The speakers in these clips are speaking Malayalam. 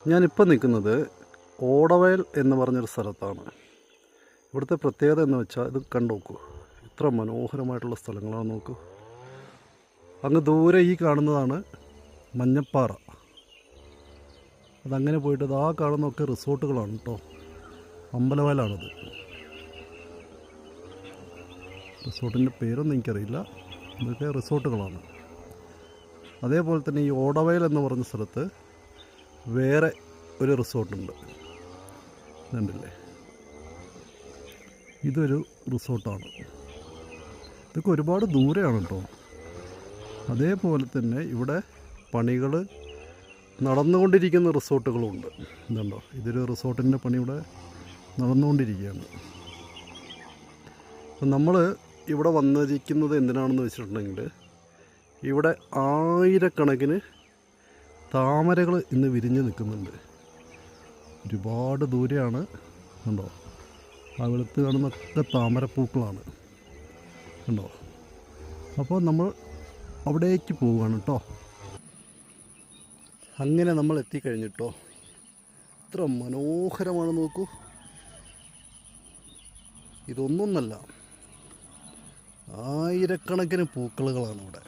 ഞാനിപ്പോൾ നിൽക്കുന്നത് ഓടവയൽ എന്ന് പറഞ്ഞൊരു സ്ഥലത്താണ്. ഇവിടുത്തെ പ്രത്യേകത എന്ന് വെച്ചാൽ ഇത് കണ്ടു നോക്കൂ, ഇത്ര മനോഹരമായിട്ടുള്ള സ്ഥലങ്ങളാണ്. നോക്കൂ, അങ്ങ് ദൂരെ ഈ കാണുന്നതാണ് മഞ്ഞപ്പാറ. അതങ്ങനെ പോയിട്ട് ആ കാണുന്നതൊക്കെ റിസോർട്ടുകളാണ് കേട്ടോ. അമ്പലവയലാണിത്. റിസോർട്ടിൻ്റെ പേരൊന്നും എനിക്കറിയില്ല, ഇതൊക്കെ റിസോർട്ടുകളാണ്. അതേപോലെ തന്നെ ഈ ഓടവയൽ എന്ന് പറഞ്ഞ സ്ഥലത്ത് വേറെ ഒരു റിസോർട്ടുണ്ട്, കണ്ടില്ലേ? ഇതൊരു റിസോർട്ടാണ്. ഇതൊക്കെ ഒരുപാട് ദൂരെയാണ് കേട്ടോ. അതേപോലെ തന്നെ ഇവിടെ പണികൾ നടന്നുകൊണ്ടിരിക്കുന്ന റിസോർട്ടുകളുമുണ്ട്. ഇതുണ്ടോ, ഇതൊരു റിസോർട്ടിൻ്റെ പണി ഇവിടെ നടന്നുകൊണ്ടിരിക്കുകയാണ്. അപ്പം നമ്മൾ ഇവിടെ വന്നിരിക്കുന്നത് എന്തിനാണെന്ന് വെച്ചിട്ടുണ്ടെങ്കിൽ, ഇവിടെ ആയിരക്കണക്കിന് താമരകൾ ഇന്ന് വിരിഞ്ഞ് നിൽക്കുന്നുണ്ട്. ഒരുപാട് ദൂരെയാണ്, കണ്ടോ? ആ വെളുത്ത് കാണുന്നൊക്കെ താമരപ്പൂക്കളാണ്, കണ്ടോ? അപ്പോൾ നമ്മൾ അവിടേക്ക് പോവുകയാണ് കേട്ടോ. അങ്ങനെ നമ്മൾ എത്തിക്കഴിഞ്ഞിട്ടോ. ഇത്ര മനോഹരമാണ്, നോക്കൂ. ഇതൊന്നൊന്നല്ല, ആയിരക്കണക്കിന് പൂക്കളുകളാണ് ഇവിടെ.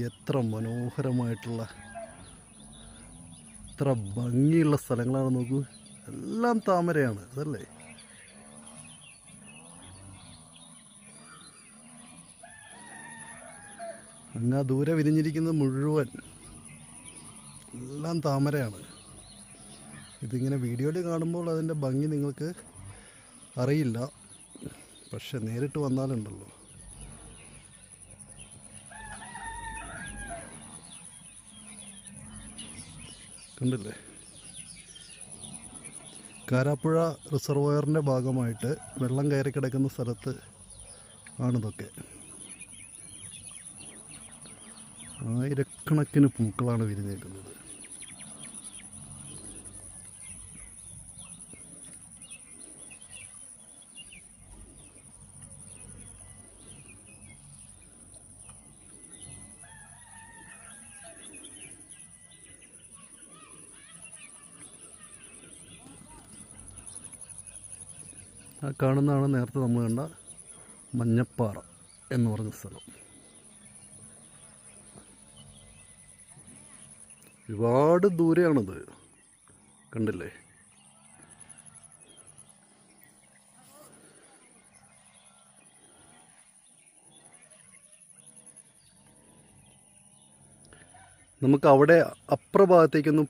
എത്ര മനോഹരമായിട്ടുള്ള, എത്ര ഭംഗിയുള്ള സ്ഥലങ്ങളാണ് നോക്കൂ. എല്ലാം താമരയാണ്, അതല്ലേ? അങ്ങ് ദൂരെ വിരിഞ്ഞിരിക്കുന്നത് മുഴുവൻ എല്ലാം താമരയാണ്. ഇതിങ്ങനെ വീഡിയോയിൽ കാണുമ്പോൾ അതിൻ്റെ ഭംഗി നിങ്ങൾക്ക് അറിയില്ല, പക്ഷെ നേരിട്ട് വന്നാലുണ്ടല്ലോ. കണ്ടില്ലേ? കാരാപ്പുഴ റിസർവോയറിൻ്റെ ഭാഗമായിട്ട് വെള്ളം കയറി കിടക്കുന്ന സ്ഥലത്ത് ആണിതൊക്കെ. ആയിരക്കണക്കിന് പൂക്കളാണ് വിരിഞ്ഞേക്കുന്നത്. ആ കാണുന്നതാണ് നേരത്തെ നമ്മൾ കണ്ട മഞ്ഞപ്പാറ എന്ന് പറഞ്ഞ സ്ഥലം. ഒരുപാട് ദൂരെയാണത്, കണ്ടില്ലേ? നമുക്ക് അവിടെ അപ്പുറ ഭാഗത്തേക്കൊന്നും